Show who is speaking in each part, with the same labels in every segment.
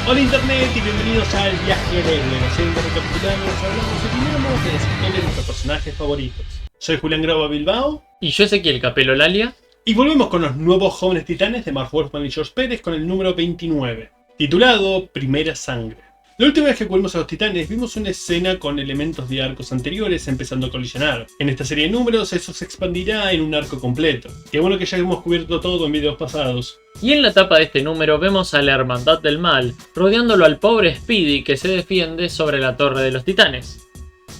Speaker 1: Hola Internet y bienvenidos al viaje de héroe. Siempre recapitulamos, hablamos y opinamos de las historias de nuestros personajes favoritos. Soy Julián Graba Bilbao.
Speaker 2: Y yo Ezequiel Capelo Lalia.
Speaker 1: Y volvemos con los nuevos Jóvenes Titanes de Mark Wolfman y George Pérez con el número 29, titulado Primera Sangre. La última vez que cubrimos a los Titanes vimos una escena con elementos de arcos anteriores empezando a colisionar. En esta serie de números eso se expandirá en un arco completo. Qué bueno que ya hemos cubierto todo en videos pasados.
Speaker 2: Y en la tapa de este número vemos a la Hermandad del Mal rodeándolo al pobre Speedy que se defiende sobre la Torre de los Titanes.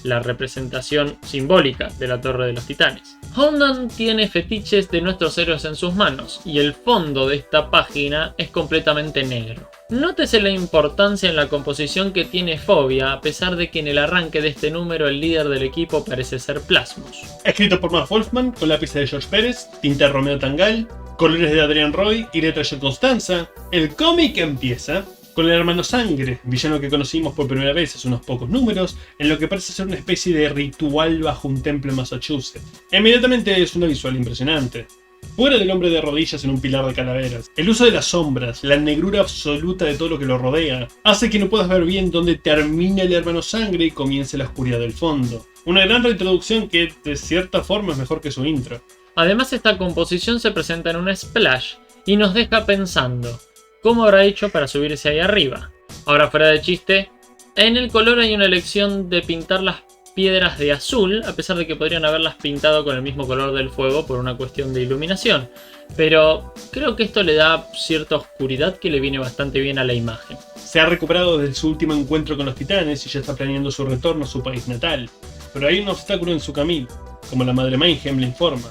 Speaker 2: La representación simbólica de la Torre de los Titanes. Hondan tiene fetiches de nuestros héroes en sus manos y el fondo de esta página es completamente negro. Nótese la importancia en la composición que tiene Fobia, a pesar de que en el arranque de este número el líder del equipo parece ser Plasmus.
Speaker 1: Escrito por Mark Wolfman, con lápiz de George Pérez, tinta de Romeo Tangal, colores de Adrian Roy y letra de Constanza, el cómic empieza con el hermano Sangre, villano que conocimos por primera vez hace unos pocos números, en lo que parece ser una especie de ritual bajo un templo en Massachusetts. Inmediatamente es una visual impresionante. Fuera del hombre de rodillas en un pilar de calaveras, el uso de las sombras, la negrura absoluta de todo lo que lo rodea, hace que no puedas ver bien dónde termina el hermano Sangre y comience la oscuridad del fondo. Una gran reintroducción que, de cierta forma, es mejor que su intro.
Speaker 2: Además, esta composición se presenta en una splash y nos deja pensando ¿cómo habrá hecho para subirse ahí arriba? Ahora, fuera de chiste, en el color hay una elección de pintar las piedras de azul, a pesar de que podrían haberlas pintado con el mismo color del fuego por una cuestión de iluminación. Pero creo que esto le da cierta oscuridad que le viene bastante bien a la imagen.
Speaker 1: Se ha recuperado desde su último encuentro con los Titanes y ya está planeando su retorno a su país natal. Pero hay un obstáculo en su camino, como la madre Mayhem le informa.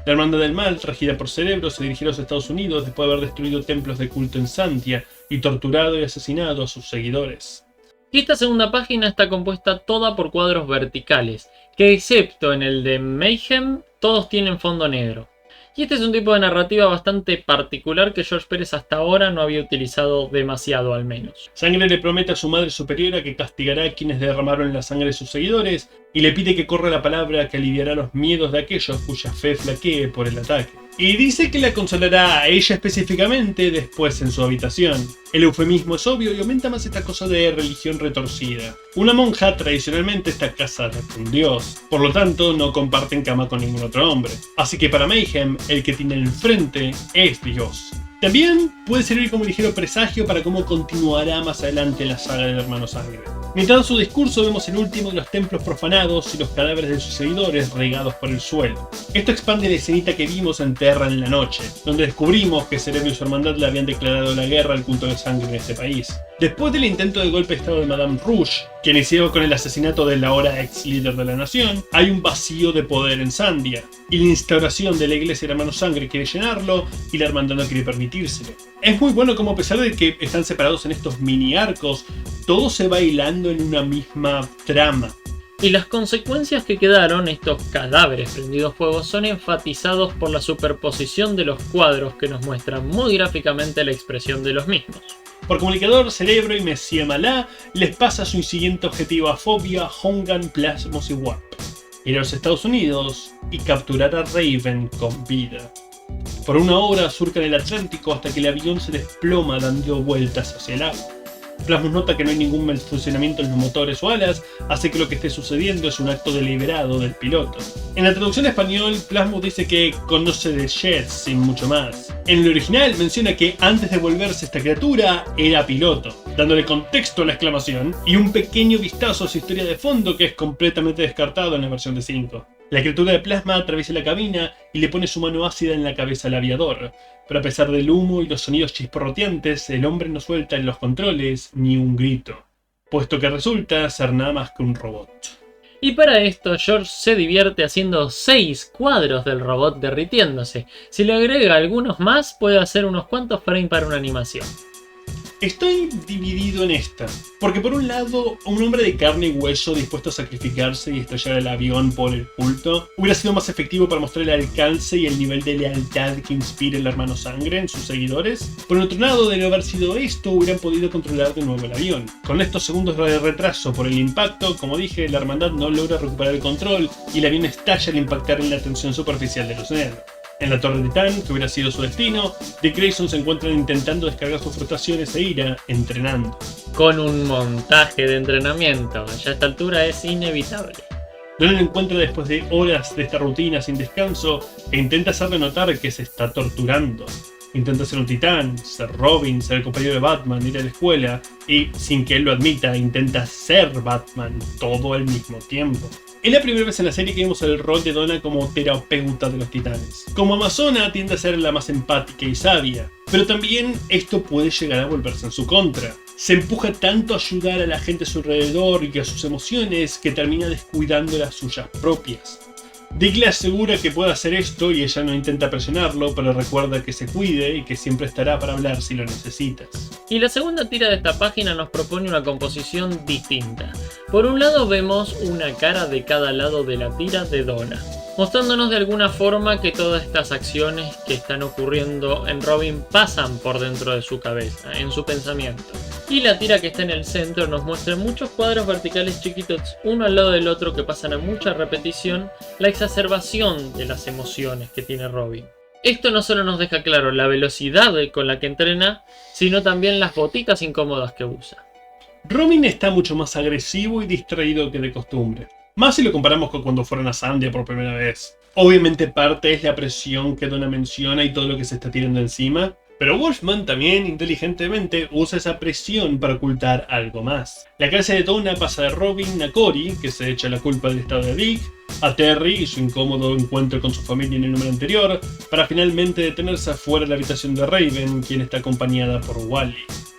Speaker 1: La Hermandad del Mal, regida por Cerebro, se dirigió a los Estados Unidos después de haber destruido templos de culto en Santia y torturado y asesinado a sus seguidores.
Speaker 2: Y esta segunda página está compuesta toda por cuadros verticales, que excepto en el de Mayhem, todos tienen fondo negro. Y este es un tipo de narrativa bastante particular que George Pérez hasta ahora no había utilizado demasiado al menos.
Speaker 1: Sangre le promete a su madre superiora que castigará a quienes derramaron la sangre de sus seguidores y le pide que corra la palabra que aliviará los miedos de aquellos cuya fe flaquee por el ataque. Y dice que la consolará a ella específicamente después en su habitación. El eufemismo es obvio y aumenta más esta cosa de religión retorcida. Una monja tradicionalmente está casada con Dios, por lo tanto no comparten cama con ningún otro hombre. Así que para Mayhem, el que tiene enfrente es Dios. También puede servir como ligero presagio para cómo continuará más adelante la saga del hermano Sangre. Mientras su discurso vemos el último de los templos profanados y los cadáveres de sus seguidores regados por el suelo. Esto expande la escenita que vimos en Terra en la noche, donde descubrimos que Cerebro y su hermandad le habían declarado la guerra al culto de sangre en este país. Después del intento de golpe de estado de Madame Rouge, que inició con el asesinato del ahora ex líder de la nación, hay un vacío de poder en Sandia, y la instauración de la iglesia del hermano Sangre quiere llenarlo y la hermandad no quiere permitírselo. Es muy bueno como a pesar de que están separados en estos mini arcos, todo se va hilando en una misma trama.
Speaker 2: Y las consecuencias que quedaron, estos cadáveres prendidos fuego, son enfatizados por la superposición de los cuadros que nos muestran muy gráficamente la expresión de los mismos.
Speaker 1: Por comunicador, Cerebro y Messia Malá les pasa su siguiente objetivo a Fobia, Hongan, Plasmus y Warp: ir a los Estados Unidos y capturar a Raven con vida. Por una hora surcan el Atlántico hasta que el avión se desploma dando vueltas hacia el agua. Plasmus nota que no hay ningún mal funcionamiento en los motores o alas, hace que lo que esté sucediendo es un acto deliberado del piloto. En la traducción a español, Plasmus dice que conoce de jets sin mucho más. En el original menciona que antes de volverse esta criatura, era piloto, dándole contexto a la exclamación y un pequeño vistazo a su historia de fondo que es completamente descartado en la versión de 5. La criatura de Plasma atraviesa la cabina y le pone su mano ácida en la cabeza al aviador, pero a pesar del humo y los sonidos chisporroteantes, el hombre no suelta en los controles ni un grito, puesto que resulta ser nada más que un robot.
Speaker 2: Y para esto George se divierte haciendo 6 cuadros del robot derritiéndose. Si le agrega algunos más, puede hacer unos cuantos frames para una animación.
Speaker 1: Estoy dividido en esta, porque por un lado, un hombre de carne y hueso dispuesto a sacrificarse y estrellar el avión por el culto hubiera sido más efectivo para mostrar el alcance y el nivel de lealtad que inspira el hermano Sangre en sus seguidores. Por otro lado, de no haber sido esto, hubieran podido controlar de nuevo el avión. Con estos segundos de retraso por el impacto, como dije, la hermandad no logra recuperar el control y el avión estalla al impactar en la tensión superficial del océano. En la Torre Titán, que hubiera sido su destino, Dick Grayson se encuentra intentando descargar sus frustraciones e ira, entrenando.
Speaker 2: Con un montaje de entrenamiento, ya a esta altura es inevitable.
Speaker 1: Donna lo encuentra después de horas de esta rutina sin descanso e intenta hacerle notar que se está torturando. Intenta ser un titán, ser Robin, ser el compañero de Batman, ir a la escuela y, sin que él lo admita, intenta ser Batman todo al mismo tiempo. Es la primera vez en la serie que vemos el rol de Donna como terapeuta de los titanes. Como amazona tiende a ser la más empática y sabia, pero también esto puede llegar a volverse en su contra. Se empuja tanto a ayudar a la gente a su alrededor y a sus emociones que termina descuidando las suyas propias. Dick le asegura que puede hacer esto y ella no intenta presionarlo, pero recuerda que se cuide y que siempre estará para hablar si lo necesitas.
Speaker 2: Y la segunda tira de esta página nos propone una composición distinta. Por un lado vemos una cara de cada lado de la tira de Donna, mostrándonos de alguna forma que todas estas acciones que están ocurriendo en Robin pasan por dentro de su cabeza, en su pensamiento. Y la tira que está en el centro nos muestra muchos cuadros verticales chiquitos, uno al lado del otro, que pasan a mucha repetición, la exacerbación de las emociones que tiene Robin. Esto no solo nos deja claro la velocidad con la que entrena, sino también las botitas incómodas que usa.
Speaker 1: Robin está mucho más agresivo y distraído que de costumbre. Más si lo comparamos con cuando fueron a Sandia por primera vez. Obviamente parte es la presión que Donna menciona y todo lo que se está tirando encima, pero Wolfman también inteligentemente usa esa presión para ocultar algo más. La clase de Donna pasa de Robin a Cory, que se echa la culpa del estado de Dick, a Terry y su incómodo encuentro con su familia en el número anterior, para finalmente detenerse afuera de la habitación de Raven, quien está acompañada por Wally.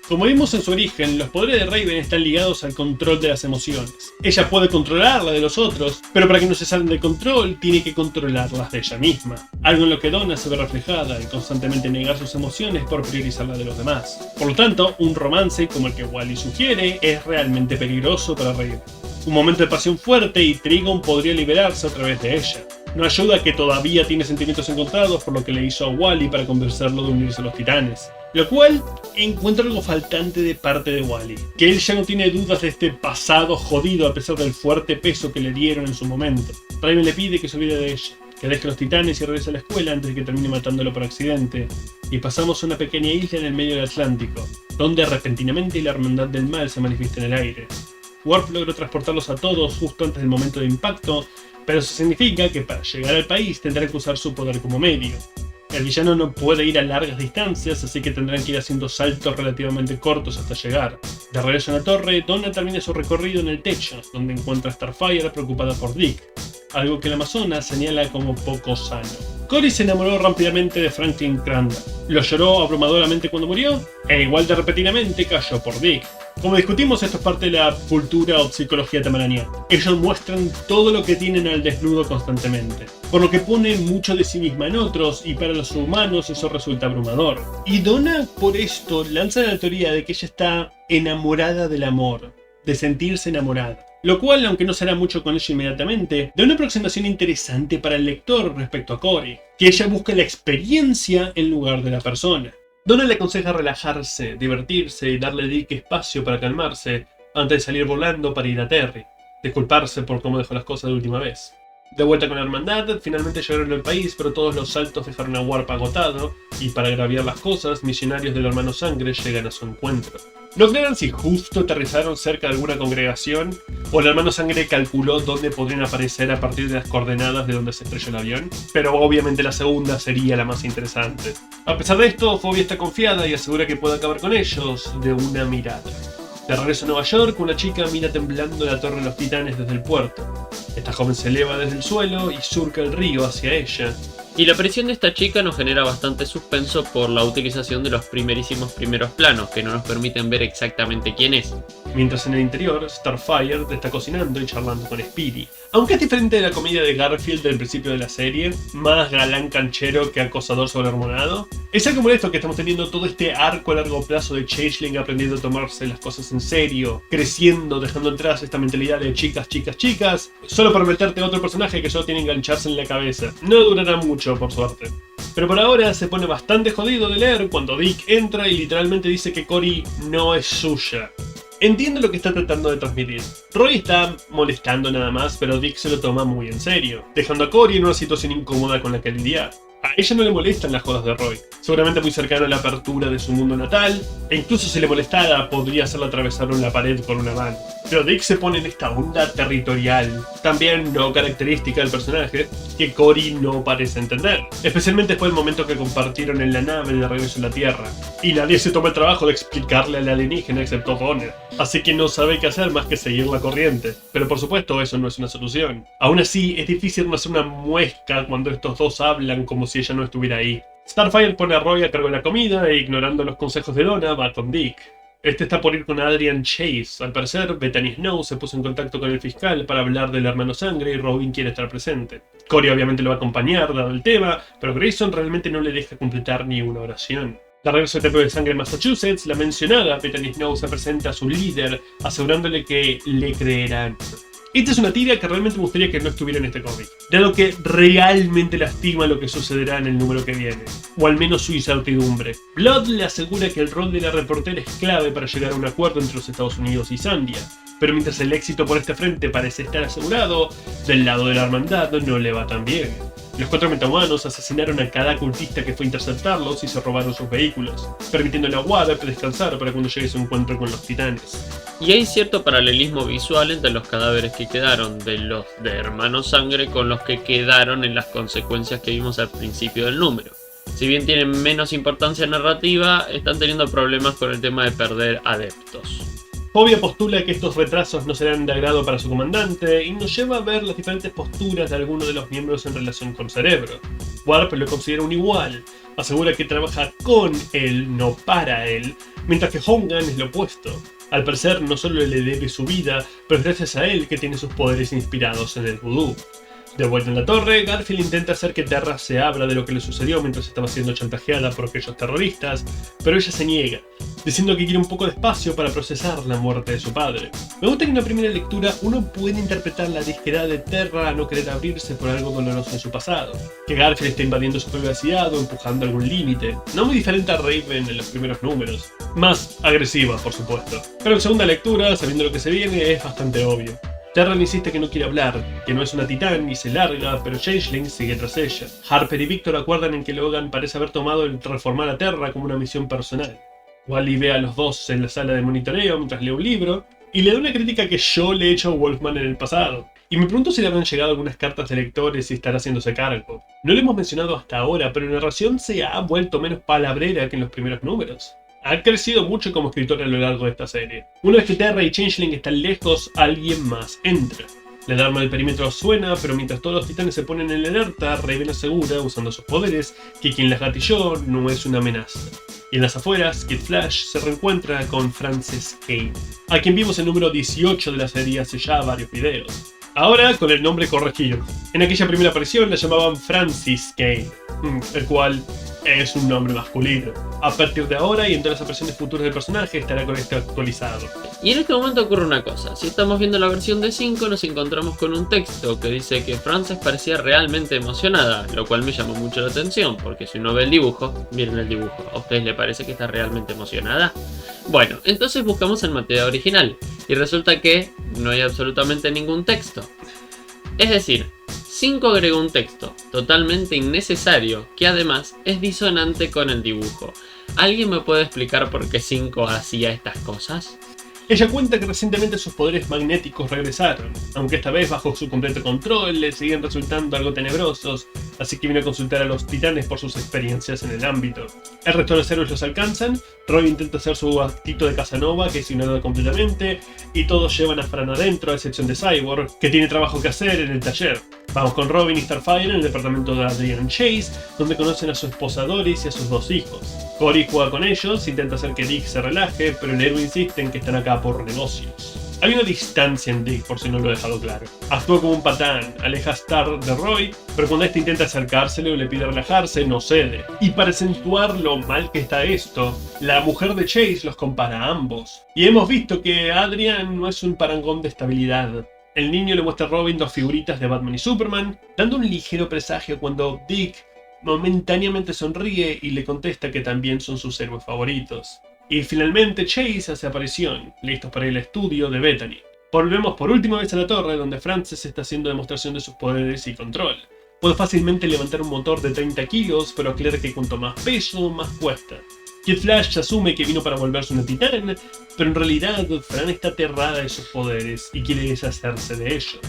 Speaker 1: Como vimos en su origen, los poderes de Raven están ligados al control de las emociones. Ella puede controlar la de los otros, pero para que no se salgan de control, tiene que controlarlas de ella misma. Algo en lo que Donna se ve reflejada, al constantemente negar sus emociones por priorizar la de los demás. Por lo tanto, un romance como el que Wally sugiere es realmente peligroso para Raven. Un momento de pasión fuerte y Trigon podría liberarse a través de ella. No ayuda que todavía tiene sentimientos encontrados por lo que le hizo a Wally para convencerlo de unirse a los titanes. Lo cual encuentro algo faltante de parte de Wally, que él ya no tiene dudas de este pasado jodido a pesar del fuerte peso que le dieron en su momento. Raven le pide que se olvide de ella, que deje los titanes y regrese a la escuela antes de que termine matándolo por accidente, y pasamos a una pequeña isla en el medio del Atlántico, donde repentinamente la hermandad del mal se manifiesta en el aire. Worf logró transportarlos a todos justo antes del momento de impacto, pero eso significa que para llegar al país tendrá que usar su poder como medio. El villano no puede ir a largas distancias, así que tendrán que ir haciendo saltos relativamente cortos hasta llegar. De regreso en la torre, Donna termina su recorrido en el techo, donde encuentra a Starfire preocupada por Dick, algo que la amazona señala como poco sano. Cory se enamoró rápidamente de Franklin Crandall, lo lloró abrumadoramente cuando murió, e igual de repentinamente cayó por Dick. Como discutimos, esto es parte de la cultura o psicología tamaraniana. Ellos muestran todo lo que tienen al desnudo constantemente, por lo que ponen mucho de sí misma en otros, y para los humanos eso resulta abrumador. Y Donna, por esto, lanza la teoría de que ella está enamorada del amor, de sentirse enamorada. Lo cual, aunque no se hará mucho con ello inmediatamente, da una aproximación interesante para el lector respecto a Cory, que ella busca la experiencia en lugar de la persona. Donna le aconseja relajarse, divertirse y darle a Dick espacio para calmarse antes de salir volando para ir a Terry, disculparse por cómo dejó las cosas de última vez. De vuelta con la hermandad, finalmente llegaron al país, pero todos los saltos dejaron a Warp agotado, y para agraviar las cosas, misionarios del Hermano Sangre llegan a su encuentro. No aclaran si justo aterrizaron cerca de alguna congregación, o el Hermano Sangre calculó dónde podrían aparecer a partir de las coordenadas de donde se estrelló el avión, pero obviamente la segunda sería la más interesante. A pesar de esto, Phoebe está confiada y asegura que puede acabar con ellos de una mirada. De regreso a Nueva York, una chica mira temblando la Torre de los Titanes desde el puerto. Esta joven se eleva desde el suelo y surca el río hacia ella.
Speaker 2: Y la aparición de esta chica nos genera bastante suspenso por la utilización de los primeros planos, que no nos permiten ver exactamente quién es.
Speaker 1: Mientras en el interior, Starfire está cocinando y charlando con Speedy. Aunque es diferente de la comedia de Garfield del principio de la serie, más galán canchero que acosador sobrehormonado, es algo molesto que estamos teniendo todo este arco a largo plazo de Changeling aprendiendo a tomarse las cosas en serio, creciendo, dejando atrás esta mentalidad de chicas, chicas, chicas, solo para meterte a otro personaje que solo tiene que engancharse en la cabeza. No durará mucho, por suerte. Pero por ahora se pone bastante jodido de leer cuando Dick entra y literalmente dice que Cory no es suya. Entiendo lo que está tratando de transmitir. Roy está molestando nada más, pero Dick se lo toma muy en serio, dejando a Cory en una situación incómoda con la que lidiar. A ella no le molestan las jodas de Roy, seguramente muy cercano a la apertura de su mundo natal, e incluso si le molestara podría hacerlo atravesar una pared con una mano. Pero Dick se pone en esta onda territorial, también no característica del personaje, que Cory no parece entender, especialmente después del momento que compartieron en la nave de regreso a la Tierra, y nadie se toma el trabajo de explicarle al alienígena excepto Bonner, así que no sabe qué hacer más que seguir la corriente, pero por supuesto eso no es una solución. Aún así, es difícil no hacer una muesca cuando estos dos hablan como si ella no estuviera ahí. Starfire pone a Roy a cargo de la comida e, ignorando los consejos de Donna, va con Dick. Este está por ir con Adrian Chase. Al parecer, Bethany Snow se puso en contacto con el fiscal para hablar del hermano sangre y Robin quiere estar presente. Cory obviamente lo va a acompañar, dado el tema, pero Grayson realmente no le deja completar ni una oración. De regreso al Templo de Sangre en Massachusetts, la mencionada Bethany Snow se presenta a su líder, asegurándole que le creerán. Esta es una tira que realmente me gustaría que no estuviera en este cómic, dado que realmente lastima lo que sucederá en el número que viene, o al menos su incertidumbre. Blood le asegura que el rol de la reportera es clave para llegar a un acuerdo entre los Estados Unidos y Sandia, pero mientras el éxito por este frente parece estar asegurado, del lado de la hermandad no le va tan bien. Los 4 metahumanos asesinaron a cada cultista que fue a interceptarlos y se robaron sus vehículos, permitiéndole a Warp descansar para cuando llegue su encuentro con los titanes.
Speaker 2: Y hay cierto paralelismo visual entre los cadáveres que quedaron de los de Hermanos Sangre con los que quedaron en las consecuencias que vimos al principio del número. Si bien tienen menos importancia narrativa, están teniendo problemas con el tema de perder adeptos.
Speaker 1: Fobia postula que estos retrasos no serán de agrado para su comandante y nos lleva a ver las diferentes posturas de algunos de los miembros en relación con Cerebro. Warp lo considera un igual, asegura que trabaja con él, no para él, mientras que Hongan es lo opuesto. Al parecer no solo le debe su vida, pero es gracias a él que tiene sus poderes inspirados en el vudú. De vuelta en la torre, Garfield intenta hacer que Terra se abra de lo que le sucedió mientras estaba siendo chantajeada por aquellos terroristas, pero ella se niega, diciendo que quiere un poco de espacio para procesar la muerte de su padre. Me gusta que en una primera lectura uno puede interpretar la disquedad de Terra a no querer abrirse por algo doloroso en su pasado, que Garfield está invadiendo su privacidad o empujando algún límite, no muy diferente a Raven en los primeros números, más agresiva por supuesto. Pero en segunda lectura, sabiendo lo que se viene, es bastante obvio. Terra insiste que no quiere hablar, que no es una titán y se larga, pero Changeling sigue tras ella. Harper y Victor acuerdan en que Logan parece haber tomado el reformar a Terra como una misión personal. Wally ve a los dos en la sala de monitoreo mientras lee un libro, y le da una crítica que yo le he hecho a Wolfman en el pasado. Y me pregunto si le habrán llegado algunas cartas de lectores y estará haciéndose cargo. No lo hemos mencionado hasta ahora, pero la narración se ha vuelto menos palabrera que en los primeros números. Ha crecido mucho como escritor a lo largo de esta serie. Una vez que Terra y Changeling están lejos, alguien más entra. La alarma del perímetro suena, pero mientras todos los titanes se ponen en alerta, Raven asegura, usando sus poderes, que quien las gatilló no es una amenaza. Y en las afueras, Kid Flash se reencuentra con Frances Kane, a quien vimos en el número 18 de la serie hace ya varios videos. Ahora con el nombre corregido. En aquella primera aparición la llamaban Francis Kane, el cual es un nombre masculino. A partir de ahora y en todas las apariciones futuras del personaje estará con este actualizado.
Speaker 2: Y en este momento ocurre una cosa. Si estamos viendo la versión de 5 nos encontramos con un texto que dice que Frances parecía realmente emocionada, lo cual me llamó mucho la atención, porque si uno ve el dibujo, miren el dibujo, ¿a ustedes les parece que está realmente emocionada? Bueno, entonces buscamos el material original y resulta que no hay absolutamente ningún texto. Es decir, 5 agregó un texto totalmente innecesario que además es disonante con el dibujo. ¿Alguien me puede explicar por qué 5 hacía estas cosas?
Speaker 1: Ella cuenta que recientemente sus poderes magnéticos regresaron, aunque esta vez bajo su completo control le siguen resultando algo tenebrosos, así que vino a consultar a los titanes por sus experiencias en el ámbito. El resto de los héroes los alcanzan, Roy intenta hacer su actito de Casanova, que es ignorado completamente, y todos llevan a Fran adentro, a excepción de Cyborg, que tiene trabajo que hacer en el taller. Vamos con Robin y Starfire en el departamento de Adrian Chase, donde conocen a su esposa Doris y a sus 2 hijos. Cory juega con ellos, intenta hacer que Dick se relaje, pero el héroe insiste en que están acá por negocios. Hay una distancia en Dick, por si no lo he dejado claro. Actúa como un patán, aleja a Star de Roy, pero cuando este intenta acercársele o le pide relajarse, no cede. Y para acentuar lo mal que está esto, la mujer de Chase los compara a ambos. Y hemos visto que Adrian no es un parangón de estabilidad. El niño le muestra a Robin 2 figuritas de Batman y Superman, dando un ligero presagio cuando Dick momentáneamente sonríe y le contesta que también son sus héroes favoritos. Y finalmente Chase hace aparición, listos para ir al estudio de Bethany. Volvemos por última vez a la torre, donde Frances está haciendo demostración de sus poderes y control. puede fácilmente levantar un motor de 30 kilos, pero aclara que cuanto más peso, más cuesta. Kid Flash asume que vino para volverse una titán, pero en realidad Fran está aterrada de sus poderes y quiere deshacerse de ellos.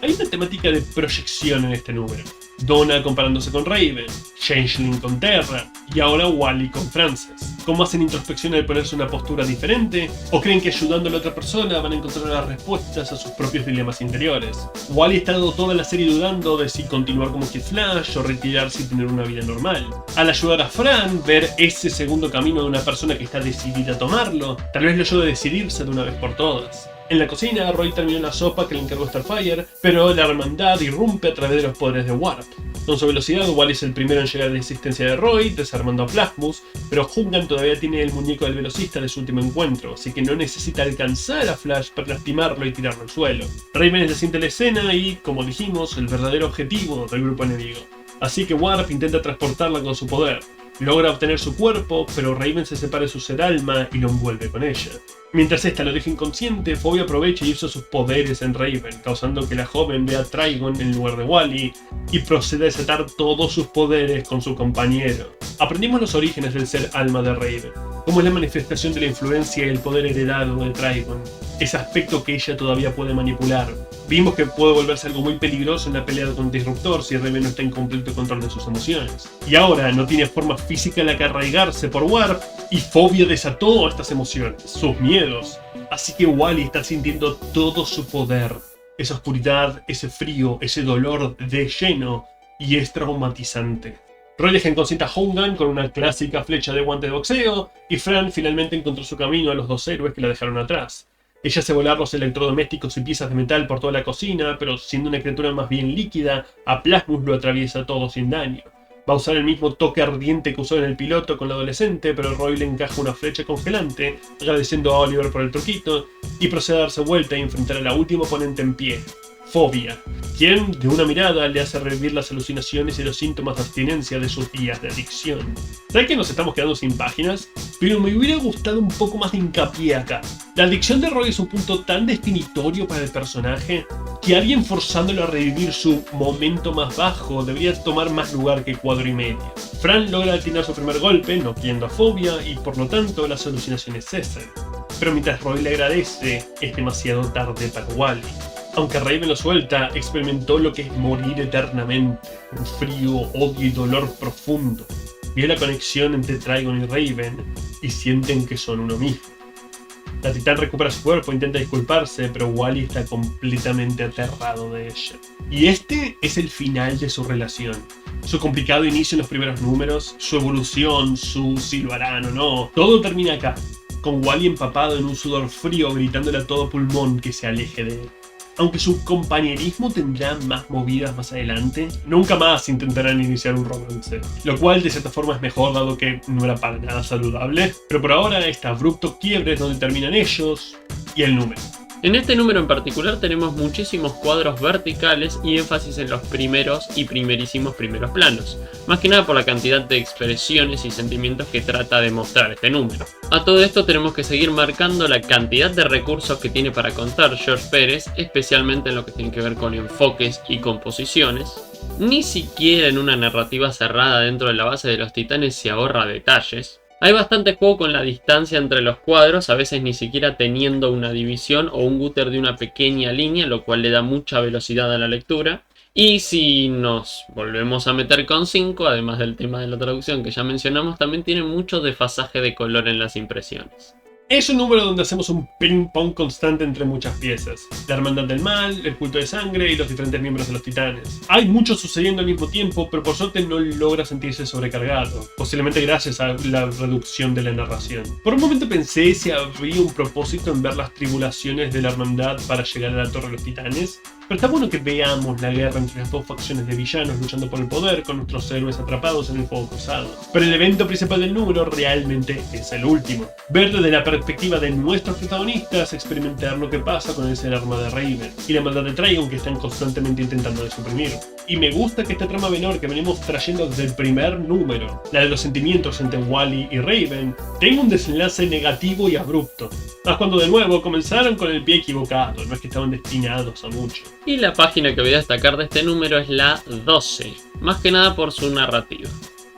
Speaker 1: Hay una temática de proyección en este número. Donna comparándose con Raven, Changeling con Terra y ahora Wally con Frances. ¿Cómo hacen introspección al ponerse una postura diferente? ¿O creen que ayudando a la otra persona van a encontrar las respuestas a sus propios dilemas interiores? Wally ha estado toda la serie dudando de si continuar como Kid Flash o retirarse y tener una vida normal. Al ayudar a Fran ver ese segundo camino de una persona que está decidida a tomarlo, tal vez le ayude a decidirse de una vez por todas. En la cocina, Roy terminó la sopa que le encargó Starfire, pero la hermandad irrumpe a través de los poderes de Warp. Con su velocidad, Wally es el primero en llegar a la existencia de Roy, desarmando a Plasmus, pero Hungan todavía tiene el muñeco del velocista de su último encuentro, así que no necesita alcanzar a Flash para lastimarlo y tirarlo al suelo. Raven es la la escena y, como dijimos, el verdadero objetivo del grupo enemigo. Así que Warp intenta transportarla con su poder. Logra obtener su cuerpo, pero Raven se separa de su ser alma y lo envuelve con ella. Mientras esta lo deja inconsciente, Phoebe aprovecha y usa sus poderes en Raven, causando que la joven vea a Trigon en lugar de Wally y procede a desatar todos sus poderes con su compañero. Aprendimos los orígenes del ser alma de Raven, cómo es la manifestación de la influencia y el poder heredado de Trigon, ese aspecto que ella todavía puede manipular. Vimos que puede volverse algo muy peligroso en la pelea con Disruptor si Raven no está en completo control de sus emociones. Y ahora no tiene forma física en la que arraigarse por Warp y Phobia desató estas emociones, sus miedos. Así que Wally está sintiendo todo su poder, esa oscuridad, ese frío, ese dolor de lleno y es traumatizante. Roy deja inconsciente a Hungan con una clásica flecha de guante de boxeo y Fran finalmente encontró su camino a los dos héroes que la dejaron atrás. Ella hace volar los electrodomésticos y piezas de metal por toda la cocina, pero siendo una criatura más bien líquida, a Plasmus lo atraviesa todo sin daño. Va a usar el mismo toque ardiente que usó en el piloto con la adolescente, pero Roy le encaja una flecha congelante, agradeciendo a Oliver por el truquito, y procede a darse vuelta y enfrentar a la última oponente en pie, Phobia, quien de una mirada le hace revivir las alucinaciones y los síntomas de abstinencia de sus días de adicción. ¿Sabes que nos estamos quedando sin páginas? Pero me hubiera gustado un poco más de hincapié acá. La adicción de Roy es un punto tan definitorio para el personaje que alguien forzándolo a revivir su momento más bajo debería tomar más lugar que cuadro y medio. Fran logra atinar su primer golpe, noqueando a Phobia y por lo tanto las alucinaciones cesan. Pero mientras Roy le agradece, es demasiado tarde para Wally. Aunque Raven lo suelta, experimentó lo que es morir eternamente, un frío, odio y dolor profundo. Vio la conexión entre Trigon y Raven y sienten que son uno mismo. La titán recupera su cuerpo, intenta disculparse, pero Wally está completamente aterrado de ella. Y este es el final de su relación. Su complicado inicio en los primeros números, su evolución, su si lo harán o no, todo termina acá, con Wally empapado en un sudor frío gritándole a todo pulmón que se aleje de él. Aunque su compañerismo tendrá más movidas más adelante, nunca más intentarán iniciar un romance. Lo cual de cierta forma es mejor dado que no era para nada saludable. Pero por ahora este abrupto quiebre es donde terminan ellos y el número.
Speaker 2: En este número en particular tenemos muchísimos cuadros verticales y énfasis en los primeros y primerísimos primeros planos, más que nada por la cantidad de expresiones y sentimientos que trata de mostrar este número. A todo esto tenemos que seguir marcando la cantidad de recursos que tiene para contar George Pérez, especialmente en lo que tiene que ver con enfoques y composiciones. Ni siquiera en una narrativa cerrada dentro de la base de los titanes se ahorra detalles. Hay bastante juego con la distancia entre los cuadros, a veces ni siquiera teniendo una división o un gutter de una pequeña línea, lo cual le da mucha velocidad a la lectura. Y si nos volvemos a meter con 5, además del tema de la traducción que ya mencionamos, también tiene mucho desfasaje de color en las impresiones.
Speaker 1: Es un número donde hacemos un ping-pong constante entre muchas piezas. La hermandad del mal, el culto de sangre y los diferentes miembros de los titanes. Hay mucho sucediendo al mismo tiempo, pero por suerte no logra sentirse sobrecargado. Posiblemente gracias a la reducción de la narración. Por un momento pensé si habría un propósito en ver las tribulaciones de la hermandad para llegar a la Torre de los Titanes. Pero está bueno que veamos la guerra entre las dos facciones de villanos luchando por el poder con nuestros héroes atrapados en el fuego cruzado. Pero el evento principal del número realmente es el último. Ver desde la perspectiva de nuestros protagonistas, experimentar lo que pasa con el ser arma de Raven y la maldad de Trigon que están constantemente intentando de suprimir. Y me gusta que esta trama menor que venimos trayendo desde el primer número, la de los sentimientos entre Wally y Raven, tenga un desenlace negativo y abrupto. Más cuando de nuevo comenzaron con el pie equivocado, no es que estaban destinados a mucho.
Speaker 2: Y la página que voy a destacar de este número es la 12, más que nada por su narrativa.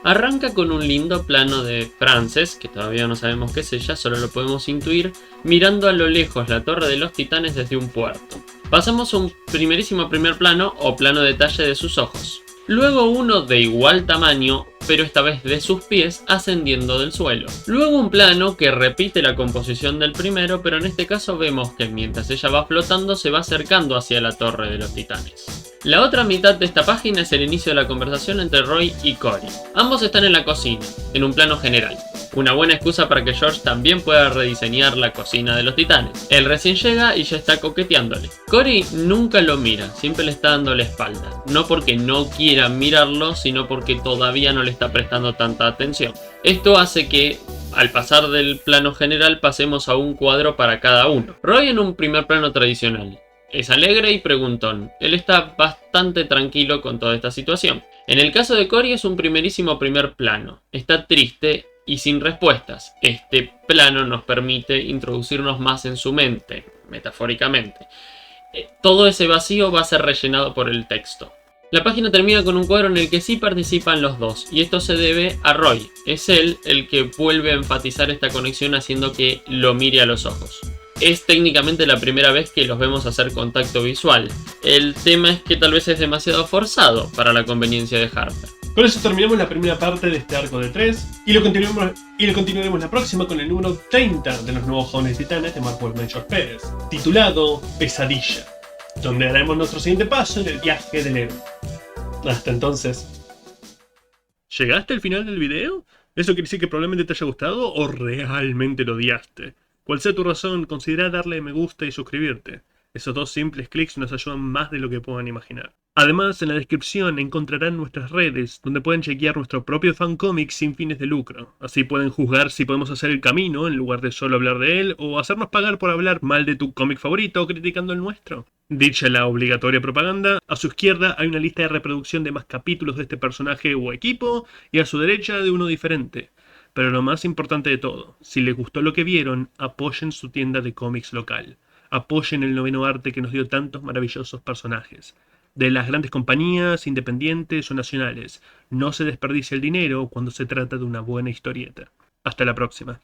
Speaker 2: Arranca con un lindo plano de Frances, que todavía no sabemos qué es ella, solo lo podemos intuir, mirando a lo lejos la Torre de los Titanes desde un puerto. Pasamos a un primerísimo primer plano o plano detalle de sus ojos. Luego uno de igual tamaño, pero esta vez de sus pies ascendiendo del suelo. Luego un plano que repite la composición del primero, pero en este caso vemos que mientras ella va flotando se va acercando hacia la Torre de los Titanes. La otra mitad de esta página es el inicio de la conversación entre Roy y Cory. Ambos están en la cocina, en un plano general. Una buena excusa para que George también pueda rediseñar la cocina de los titanes. Él recién llega y ya está coqueteándole. Cory nunca lo mira, siempre le está dando la espalda. No porque no quiera mirarlo, sino porque todavía no le está prestando tanta atención. Esto hace que, al pasar del plano general, pasemos a un cuadro para cada uno. Roy en un primer plano tradicional. Es alegre y preguntón. Él está bastante tranquilo con toda esta situación. En el caso de Cory es un primerísimo primer plano. Está triste y sin respuestas. Este plano nos permite introducirnos más en su mente, metafóricamente. Todo ese vacío va a ser rellenado por el texto. La página termina con un cuadro en el que sí participan los dos, y esto se debe a Roy. Es él el que vuelve a enfatizar esta conexión haciendo que lo mire a los ojos. Es técnicamente la primera vez que los vemos hacer contacto visual. El tema es que tal vez es demasiado forzado para la conveniencia de Harper.
Speaker 1: Con eso terminamos la primera parte de este arco de 3 y lo continuaremos la próxima con el número 30 de los nuevos Jóvenes Titanes de Mark Waid y George Pérez, titulado Pesadilla, donde haremos nuestro siguiente paso en el viaje del héroe. Hasta entonces. ¿Llegaste al final del video? ¿Eso quiere decir que probablemente te haya gustado o realmente lo odiaste? Cual sea tu razón, considera darle me gusta y suscribirte. Esos dos simples clics nos ayudan más de lo que puedan imaginar. Además, en la descripción encontrarán nuestras redes, donde pueden chequear nuestro propio fancomic sin fines de lucro. Así pueden juzgar si podemos hacer el camino en lugar de solo hablar de él, o hacernos pagar por hablar mal de tu cómic favorito criticando el nuestro. Dicha la obligatoria propaganda, a su izquierda hay una lista de reproducción de más capítulos de este personaje o equipo, y a su derecha de uno diferente. Pero lo más importante de todo, si les gustó lo que vieron, apoyen su tienda de cómics local. Apoyen el noveno arte que nos dio tantos maravillosos personajes. De las grandes compañías, independientes o nacionales. No se desperdicie el dinero cuando se trata de una buena historieta. Hasta la próxima.